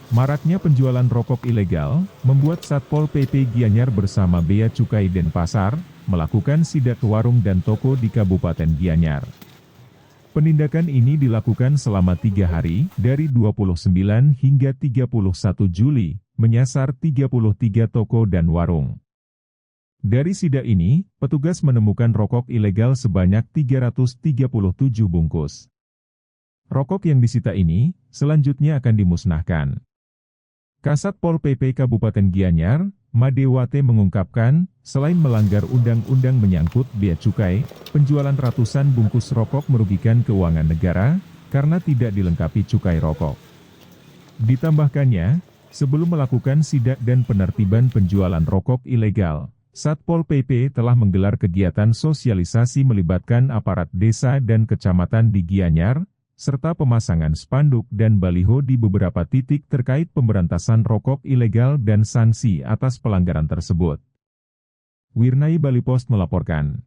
Maraknya penjualan rokok ilegal, membuat Satpol PP Gianyar bersama Bea Cukai Denpasar, melakukan sidak ke warung dan toko di Kabupaten Gianyar. Penindakan ini dilakukan selama 3 hari, dari 29 hingga 31 Juli, menyasar 33 toko dan warung. Dari sidak ini, petugas menemukan rokok ilegal sebanyak 337 bungkus. Rokok yang disita ini, selanjutnya akan dimusnahkan. Kasat Pol PP Kabupaten Gianyar, Madewate mengungkapkan, selain melanggar undang-undang menyangkut bea cukai, penjualan ratusan bungkus rokok merugikan keuangan negara, karena tidak dilengkapi cukai rokok. Ditambahkannya, sebelum melakukan sidak dan penertiban penjualan rokok ilegal, Satpol PP telah menggelar kegiatan sosialisasi melibatkan aparat desa dan kecamatan di Gianyar, serta pemasangan spanduk dan baliho di beberapa titik terkait pemberantasan rokok ilegal dan sanksi atas pelanggaran tersebut. Wirnai Bali Post melaporkan.